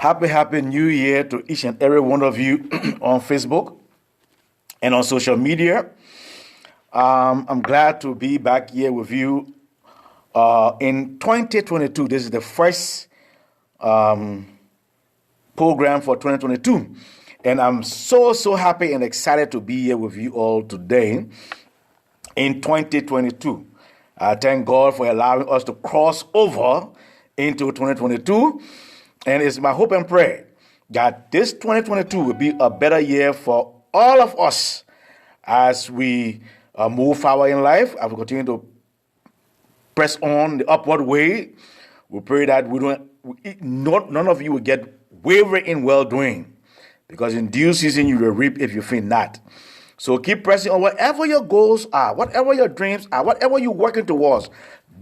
Happy New Year to each and every one of you on Facebook and on social media. I'm glad to be back here with you in 2022. This is the first program for 2022. And I'm so happy and excited to be here with you all today in 2022. I thank God for allowing us to cross over into 2022. And it's my hope and prayer that this 2022 will be a better year for all of us as we move forward in life, as we continue to press on the upward way. We pray that none of you will get weary in well-doing, because in due season you will reap if you faint not. So keep pressing on whatever your goals are, whatever your dreams are, whatever you're working towards.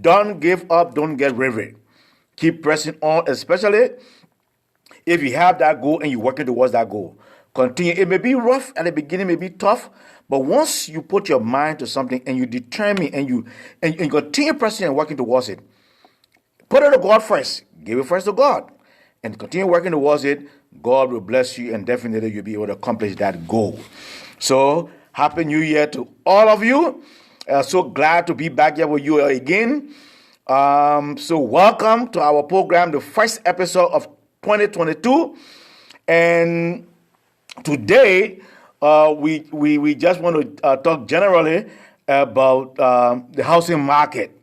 Don't give up, don't get weary. Keep pressing on, especially if you have that goal and you're working towards that goal. Continue. It may be rough at the beginning, may be tough, but once you put your mind to something and you determine and you continue pressing and working towards it, put it to God first. Give it first to God. And continue working towards it. God will bless you, and definitely you'll be able to accomplish that goal. So, Happy New Year to all of you. So glad to be back here with you again. So welcome to our program, the first episode of 2022. And today, we just want to talk generally about the housing market.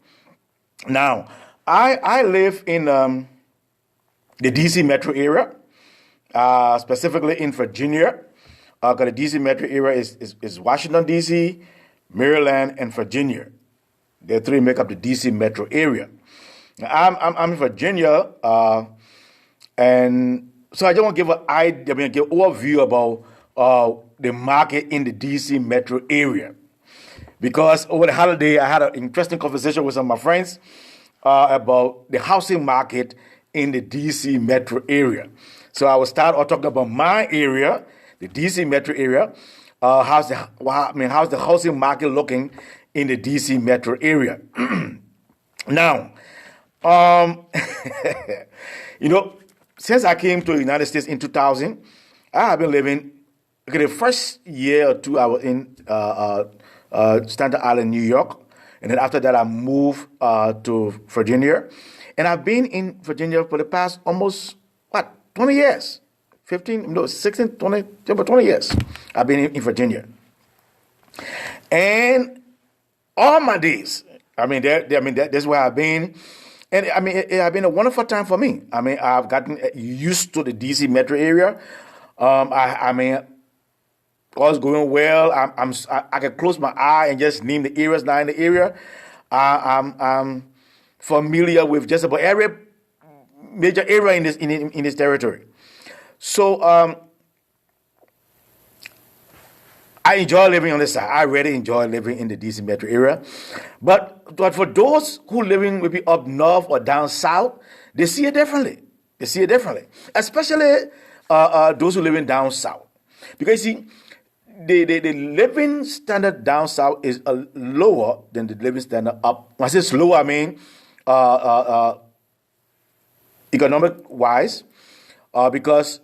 Now, I live in the DC metro area, specifically in Virginia. Because the DC metro area is Washington, D.C., Maryland, and Virginia. The three make up the DC metro area. Now, I'm in Virginia, and so I just want to give give an overview about the market in the DC metro area. Because over the holiday, I had an interesting conversation with some of my friends about the housing market in the DC metro area. So I will start off talking about my area, the DC metro area. How's the housing market looking in the DC metro area? Now, since I came to the United States in 2000, I have been living. Okay, the first year or two I was in Staten Island, New York, and then after that I moved to Virginia, and I've been in Virginia for the past almost 20 years. 16, 20, about 20 years I've been in Virginia. And all my days, that's where I've been. And it has been a wonderful time for me. I've gotten used to the DC metro area. All's going well. I can close my eye and just name the areas now in the area. I'm familiar with just about every major area in this territory. So I enjoy living on this side. I really enjoy living in the DC metro area. But for those who living maybe up north or down south, they see it differently. Especially those who living down south. Because you see, the living standard down south is lower than the living standard up. When I say slower, I mean economic-wise, because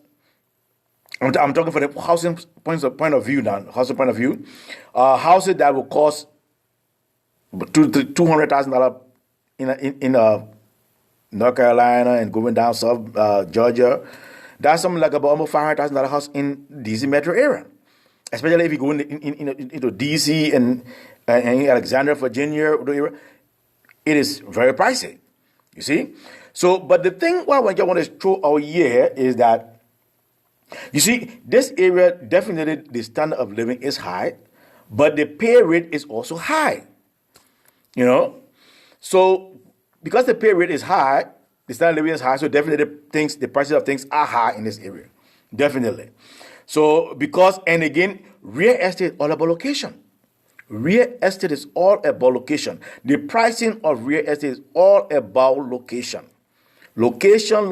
I'm talking from the housing point of view now. Housing point of view, houses that will cost $200,000 in North Carolina and going down south Georgia, that's something like about almost $500,000 house in DC metro area. Especially if you go into DC and Alexandria, Virginia, it is very pricey. You see, so but the thing what I want to throw out here is that, you see, this area, definitely the standard of living is high, but the pay rate is also high. So because the pay rate is high, the standard of living is high, so definitely the prices of things are high in this area. Definitely. So and again, real estate is all about location. Real estate is all about location. The pricing of real estate is all about location. Location.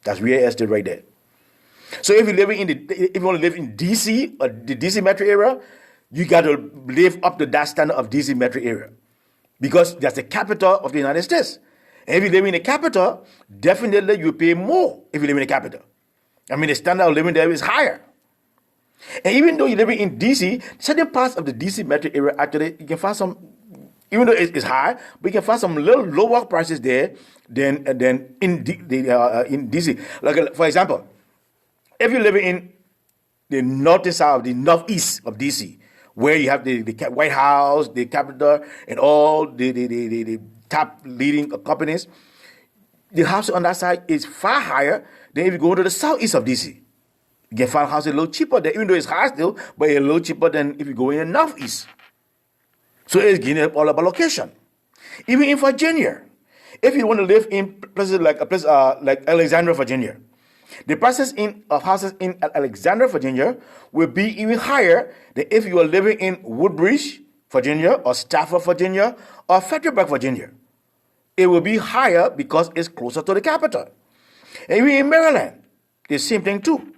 That's real estate right there. So if you want to live in DC or the DC metro area, you got to live up to that standard of DC metro area, because that's the capital of the United States. And if you live in the capital, definitely you pay more if you live in the capital. I mean, the standard of living there is higher. And even though you're living in DC, certain parts of the DC metro area, actually, you can find some, even though it's high, but you can find some little lower prices there than in DC. Like, for example, if you're living in the north and south, the northeast of DC, where you have the White House, the Capitol, and all the top leading companies, the house on that side is far higher than if you go to the southeast of DC. You can find houses a little cheaper there, even though it's high still, but a little cheaper than if you go in the northeast. So it's getting all about location. Even in Virginia, if you want to live in places like like Alexandria, Virginia, the prices of houses in Alexandria, Virginia will be even higher than if you are living in Woodbridge, Virginia, or Stafford, Virginia, or Fredericksburg, Virginia. It will be higher because it's closer to the capital. And even in Maryland, the same thing too.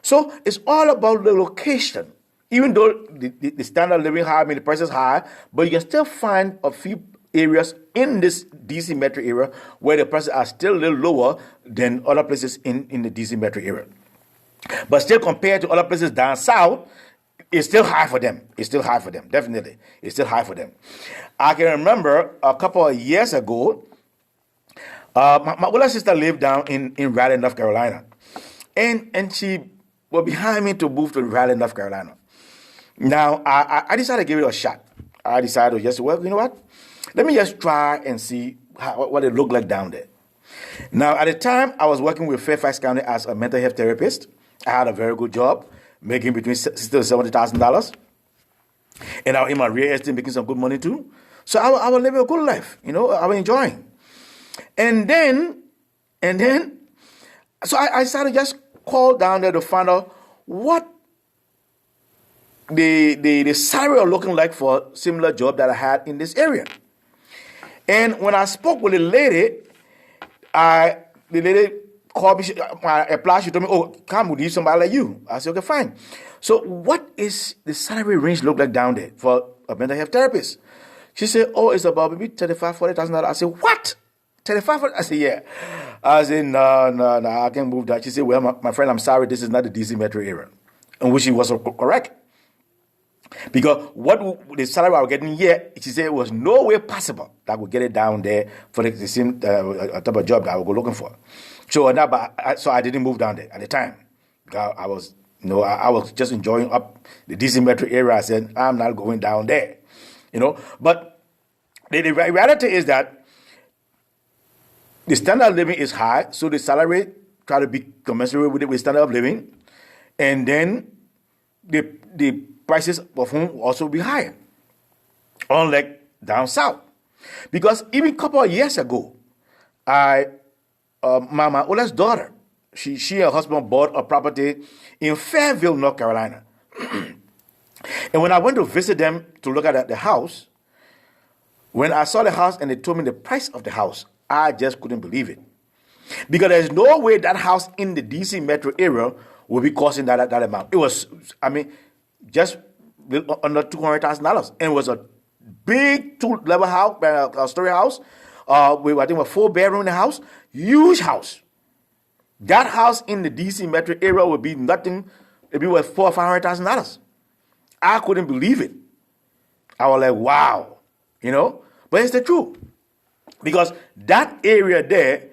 So it's all about the location. Even though the standard of living high, I mean the price is high, but you can still find a few areas in this DC metro area where the prices are still a little lower than other places in the DC metro area. But still, compared to other places down south, it's still high for them. It's still high for them, definitely. It's still high for them. I can remember a couple of years ago, my older sister lived down in Raleigh, North Carolina. And she was behind me to move to Raleigh, North Carolina. Now, I decided to give it a shot. I decided to just, well, you know what? Let me just try and see what it looked like down there. Now, at the time, I was working with Fairfax County as a mental health therapist. I had a very good job, making between $60,000 to $70,000. And I was in my real estate, making some good money too. So I was living a good life, I was enjoying. And then, so I decided to just call down there to find out what the salary was looking like for a similar job that I had in this area. And when I spoke with the lady, the lady called me, I applied, she told me, oh, come, we need somebody like you. I said, okay, fine. So what is the salary range look like down there for a mental health therapist? She said, oh, it's about maybe $35,000, $40,000. I said, what? $35,000? I said, yeah. I said, no, I can't move that. She said, well, my friend, I'm sorry, this is not the DC metro area. And which she was correct. Because what the salary I was getting here, she said it was no way possible that I would get it down there for the same type of job that I would go looking for. So I didn't move down there at the time. I was just enjoying up the DC metro area. I said, I'm not going down there. But the reality is that the standard of living is high, so the salary try to be commensurate with the standard of living, and then the prices of home will also be higher, unlike down south. Because even a couple of years ago, my oldest daughter, she and her husband bought a property in Fayetteville, North Carolina. And when I went to visit them to look at the house, when I saw the house and they told me the price of the house, I just couldn't believe it. Because there's no way that house in the DC metro area will be costing that amount. It was, just under $200,000. And it was a big two-level house, story house, with I think a 4-bedroom in the house, huge house. That house in the DC metro area would be nothing, it'd be worth $400,000 or $500,000. I couldn't believe it. I was like, wow, But it's the truth. Because that area there,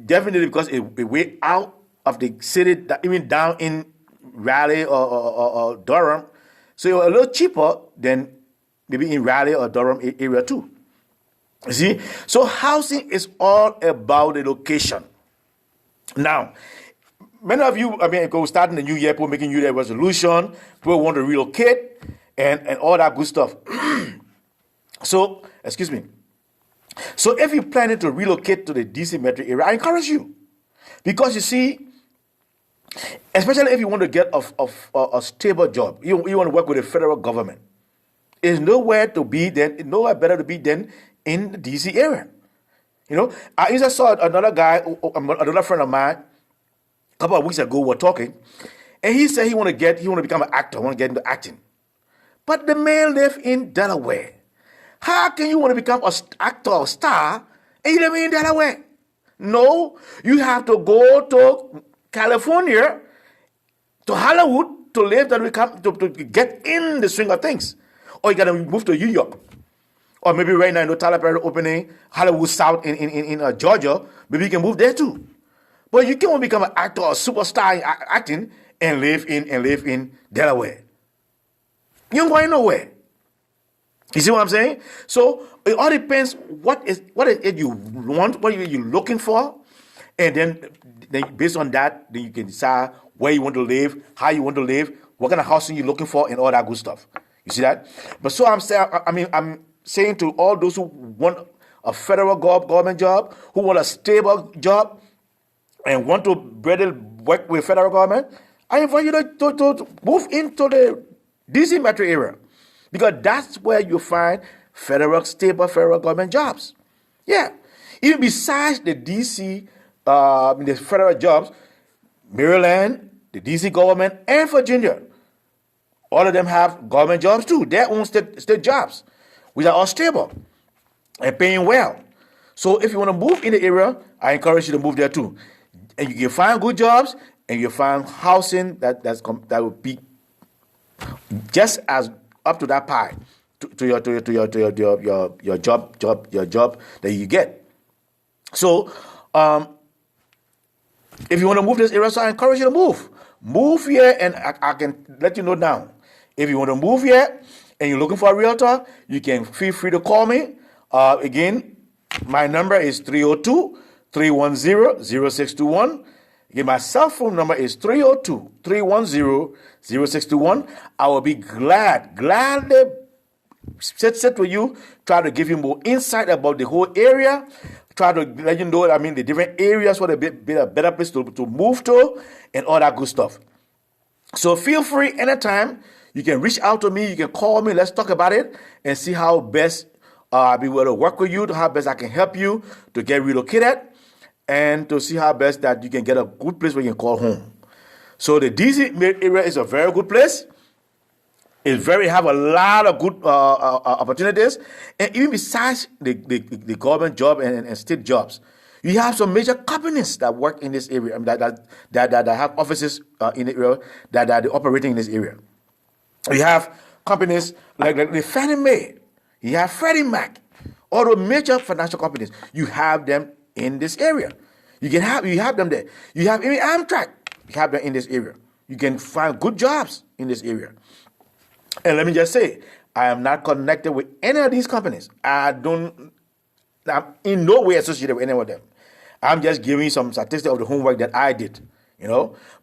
definitely because it way out of the city, even down in Raleigh or Durham, so it was a little cheaper than maybe in Raleigh or Durham area too. You see? So housing is all about the location. Now, many of you, starting the new year, people making New Year resolution, people want to relocate and all that good stuff. So, excuse me. So if you're planning to relocate to the DC metro area, I encourage you. Because you see, especially if you want to get a stable job, you want to work with the federal government, there's nowhere better to be than in the DC area. I just saw another friend of mine, a couple of weeks ago, we were talking, and he said he want to become an actor, want to get into acting. But the man lives in Delaware. How can you want to become an actor or star and you live in Delaware. No, you have to go to California, to Hollywood, to live that we come to get in the swing of things. Or you gotta move to New York. Or maybe right now, Tyler Perry opening Hollywood South in Georgia. Maybe you can move there too. But you can't become an actor or superstar in acting and live in Delaware. You ain't going nowhere. You see what I'm saying? So it all depends what is it you want, what you're looking for, and then based on that, then you can decide where you want to live, how you want to live, what kind of housing you're looking for, and all that good stuff. You see that? But so I'm saying to all those who want a federal government job, who want a stable job, and want to better work with federal government, I invite you to move into the DC metro area, because that's where you find stable federal government jobs. Yeah. Even besides the DC, the federal jobs, Maryland, the DC government, and Virginia, all of them have government jobs too, their own state jobs, which are all stable and paying well. So if you want to move in the area, I encourage you to move there too. And you can find good jobs, and you find housing that will be just as up to that pie to your job that you get. So if you want to move this area, so I encourage you to move. Move here, and I can let you know now. If you want to move here and you're looking for a realtor, you can feel free to call me. Again, my number is 302-310-0621. Again, my cell phone number is 302-310-0621. I will be gladly sit with you, try to give you more insight about the whole area, try to let you know, the different areas where be a better place to move to, and all that good stuff. So feel free anytime. You can reach out to me. You can call me. Let's talk about it and see how best I'll be able to work with you, how best I can help you to get relocated, and to see how best that you can get a good place where you can call home. So the DC area is a very good place. Have a lot of good opportunities, and even besides the government job and state jobs, you have some major companies that work in this area, that have offices in the area that are operating in this area. You have companies like the Fannie Mae, you have Freddie Mac, all the major financial companies. You have them in this area. You have them there. You have even Amtrak. You have them in this area. You can find good jobs in this area. And let me just say, I am not connected with any of these companies. I'm in no way associated with any of them. I'm just giving you some statistics of the homework that I did,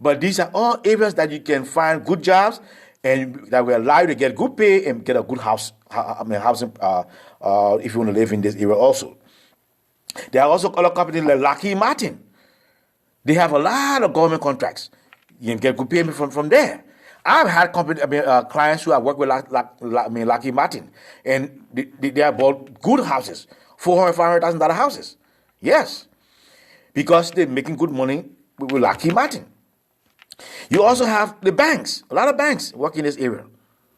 But these are all areas that you can find good jobs, and that will allow you to get good pay and get a good housing if you want to live in this area also. There are also other companies like Lockheed Martin. They have a lot of government contracts. You can get good payment from there. I've had clients who have worked with Lockheed Martin, and they have bought good houses, $400,000, $500,000 houses. Yes, because they're making good money with Lockheed Martin. You also have the banks. A lot of banks work in this area.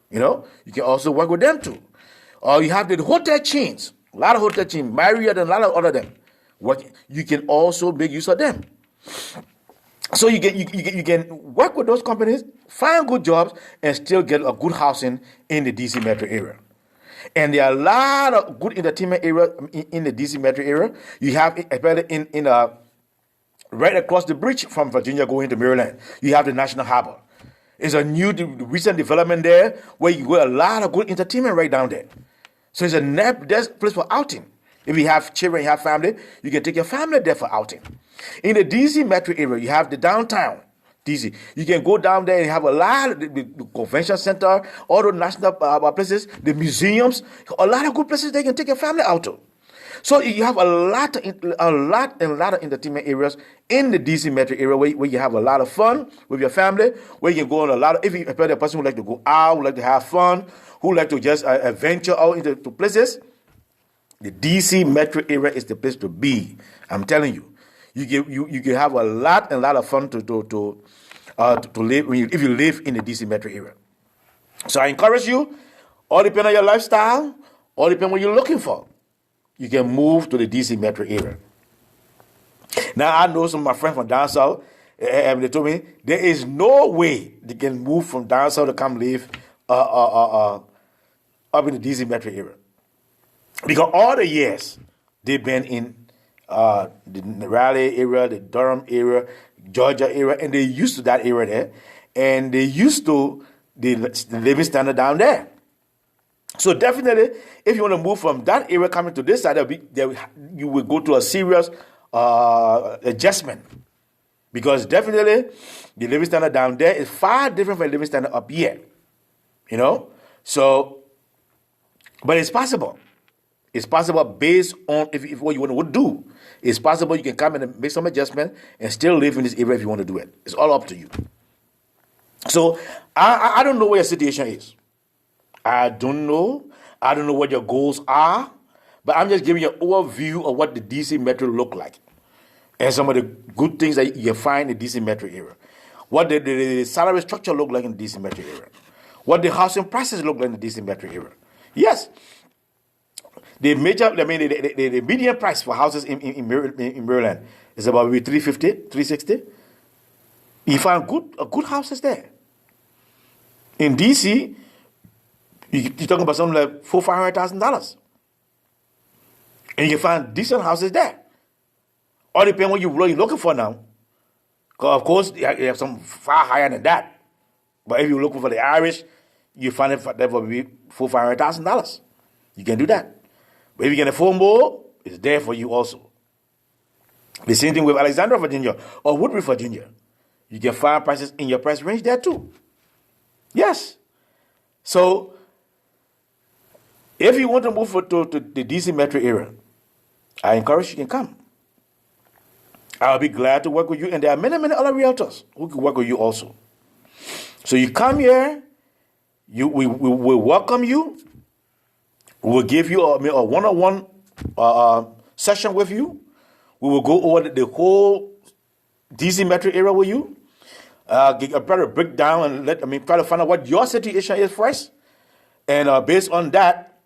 You can also work with them too. Or you have the hotel chains. A lot of hotel chains, Marriott and a lot of other them. You can also make use of them. So you can work with those companies, find good jobs, and still get a good housing in the DC metro area. And there are a lot of good entertainment areas in the DC metro area. You have in right across the bridge from Virginia going to Maryland, you have the National Harbor. It's a new recent development there where you get a lot of good entertainment right down there. So it's there's a place for outing. If you have children, you have family, you can take your family there for outing. In the DC metro area, you have the downtown DC. You can go down there and have a lot of the convention center, all the national places, the museums, a lot of good places they can take your family out to. So you have a lot of entertainment areas in the DC metro area where you have a lot of fun with your family, where you can go on a lot of, if you're a person who like to go out, who like to have fun, who like to just venture out into places, the DC metro area is the place to be. I'm telling you. You can have a lot of fun to live if you live in the DC metro area. So I encourage you, all depend on your lifestyle, all depend on what you're looking for. you can move to the DC metro area. Now, I know some of my friends from down south, they told me there is no way they can move from down south to come live up in the DC metro area. Because all the years they've been in the Raleigh area, the Durham area, Georgia area, and they're used to that area there, and they're used to the living standard down there. So definitely, if you want to move from that area coming to this side, you will go to a serious adjustment. Because definitely, the living standard down there is far different from the living standard up here. You know? So, but it's possible. It's possible based on if what you want to do. It's possible you can come in and make some adjustment and still live in this area if you want to do it. It's all up to you. So, I don't know what your situation is. I don't know. I don't know what your goals are. But I'm just giving you an overview of what the DC Metro look like. And some of the good things that you find in the DC Metro area. What the salary structure look like in the DC Metro area. What the housing prices look like in the DC Metro area. Yes. The median price for houses in Maryland is about maybe $350, $360. You find good houses there. In DC, you're talking about something like $400,000-$500,000. And you can find decent houses there. All depends what you're really looking for now. Because, of course, you have some far higher than that. But if you're looking for the Irish, you find it for maybe $400,000-$500,000. You can do that. But if you can afford more, it's there for you also. The same thing with Alexandria, Virginia, or Woodbridge, Virginia. You can find prices in your price range there too. Yes. So, if you want to move to the DC metro area, I encourage you can come. I'll be glad to work with you. And there are many, many other realtors who can work with you also. So you come here, we will welcome you. We'll give you a one-on-one session with you. We will go over the whole DC metro area with you. Try to break down and try to find out what your situation is first. And based on that,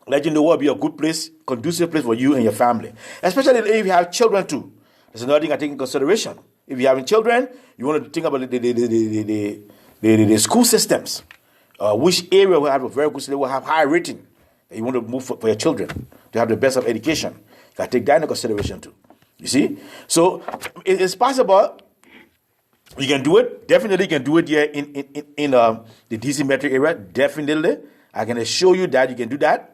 let you know what will be a good place, conducive place for you and your family. Especially if you have children too. That's another thing I take in consideration. If you're having children, you want to think about the school systems. Which area will have a very good system, will have high rating that you want to move for your children to have the best of education. You got to take that into consideration too. You see? So it's possible. You can do it. Definitely you can do it here in the DC metro area. Definitely. I can assure you that you can do that.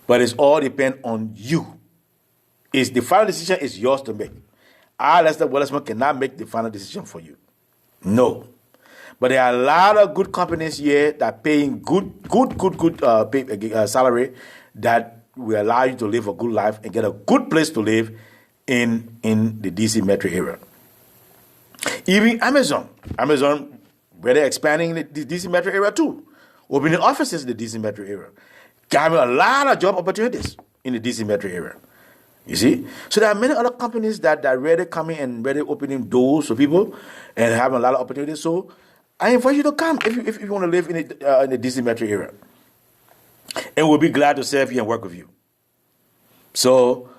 But it's all depend on you. The final decision is yours to make. I, Lester Wellersman, cannot make the final decision for you. No. But there are a lot of good companies here that are paying good salary that will allow you to live a good life and get a good place to live in the DC metro area. Even Amazon, they're expanding the DC metro area too. Opening offices in the DC metro area. Having a lot of job opportunities in the DC metro area. You see? So there are many other companies that are really coming and really opening doors for people and having a lot of opportunities. So I invite you to come if you want to live in the DC metro area. And we'll be glad to serve you and work with you. So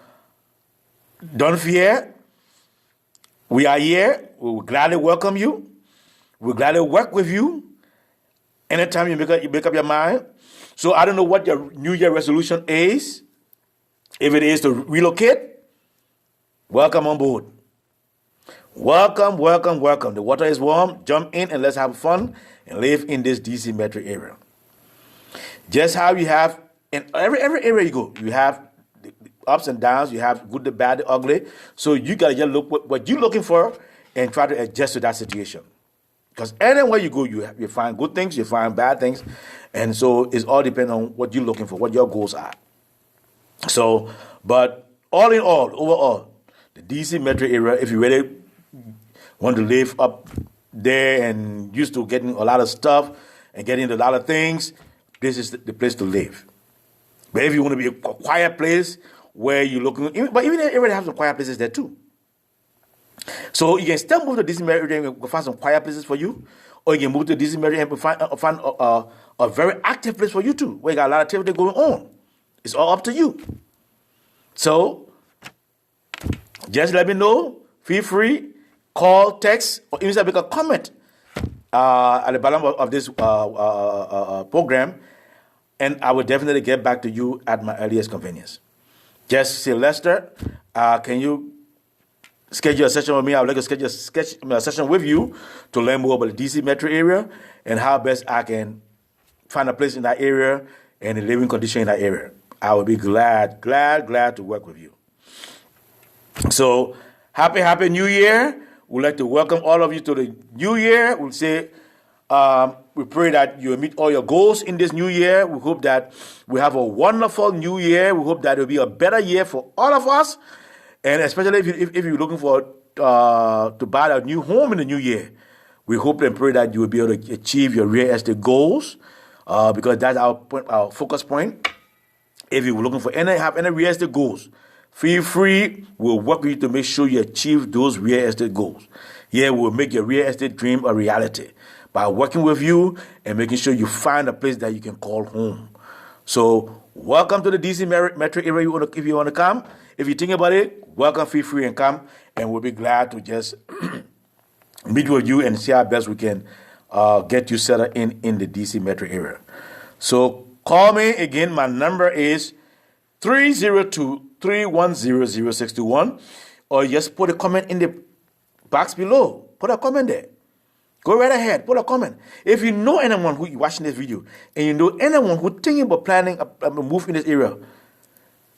don't fear. We are here. We will gladly welcome you. We'll gladly work with you. Anytime you make up your mind. So I don't know what your New Year resolution is. If it is to relocate, welcome on board. Welcome, welcome, welcome. The water is warm. Jump in and let's have fun and live in this DC metro area. Just how you have in every area you go, you have the ups and downs. You have good, the bad, the ugly. So you gotta just look what you're looking for and try to adjust to that situation. Because anywhere you go, you find good things, you find bad things, and so it's all depends on what you're looking for, what your goals are. So, but all in all, overall, the DC metro area, if you really want to live up there and used to getting a lot of stuff and getting a lot of things, this is the place to live. But if you want to be a quiet place where you're looking, but even the area has some quiet places there too. So you can still move to DC metro area and find some quiet places for you, or you can move to DC metro area and find a very active place for you too, where you got a lot of activity going on. It's all up to you. So just let me know. Feel free, call, text, or even make a comment at the bottom of this program, and I will definitely get back to you at my earliest convenience. Just say, Lester, can you schedule a session with me? I would like to schedule a session with you to learn more about the DC metro area and how best I can find a place in that area and the living condition in that area. I will be glad to work with you. So, happy New Year. We'd like to welcome all of you to the new year. We'll say, we pray that you will meet all your goals in this new year. We hope that we have a wonderful new year. We hope that it will be a better year for all of us. And especially if you're looking for to buy a new home in the new year, we hope and pray that you will be able to achieve your real estate goals, because that's our focus point. If you're looking for have any real estate goals, feel free. We'll work with you to make sure you achieve those real estate goals. Yeah, we'll make your real estate dream a reality by working with you and making sure you find a place that you can call home. So, welcome to the DC metro area. If you want to come, if you think about it, welcome. Feel free and come, and we'll be glad to just meet with you and see how best we can get you settled in the DC metro area. So, call me again. My number is 302-310-0621, or just put a comment in the box below. Put a comment there. Go right ahead. Put a comment. If you know anyone who is watching this video and you know anyone who's thinking about planning a move in this area,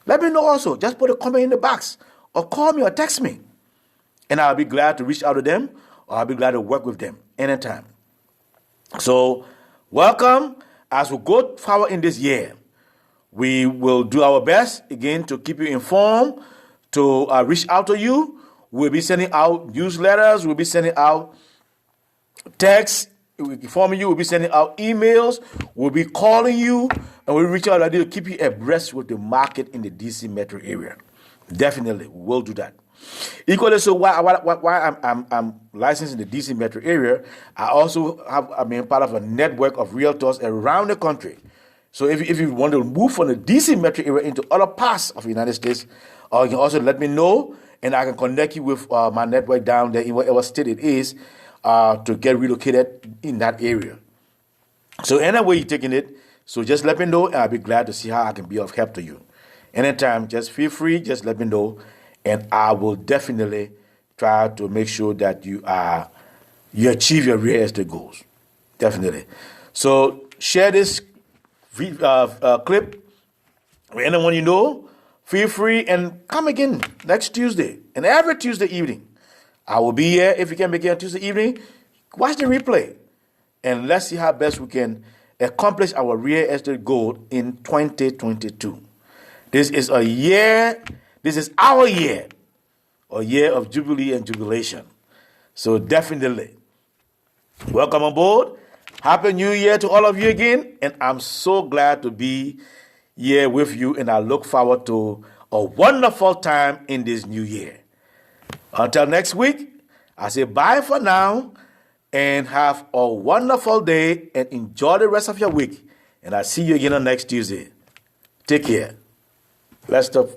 let me know also. Just put a comment in the box or call me or text me, and I'll be glad to reach out to them, or I'll be glad to work with them anytime. So, welcome. As we go forward in this year, we will do our best, again, to keep you informed, to reach out to you. We'll be sending out newsletters. We'll be sending out texts. We'll be informing you. We'll be sending out emails. We'll be calling you. And we'll reach out to keep you abreast with the market in the DC metro area. Definitely, we'll do that. Equally so, why I'm licensed in the DC metro area, I also have been part of a network of realtors around the country. So if you want to move from the DC metro area into other parts of the United States, you can also let me know, and I can connect you with my network down there in whatever state it is, to get relocated in that area. So anyway you're taking it, so just let me know, and I'll be glad to see how I can be of help to you. Anytime, just feel free, just let me know, and I will definitely try to make sure that you achieve your real estate goals. Definitely. So share this clip with anyone you know. Feel free and come again next Tuesday and every Tuesday evening. I will be here. If you can make it on Tuesday evening, watch the replay, and let's see how best we can accomplish our real estate goal in 2022. This is our year a year of jubilee and jubilation. So definitely, welcome aboard. Happy New Year to all of you again, and I'm so glad to be here with you, and I look forward to a wonderful time in this new year. Until next week, I say bye for now, and have a wonderful day, and enjoy the rest of your week, and I'll see you again on next Tuesday. Take care. Let's stop.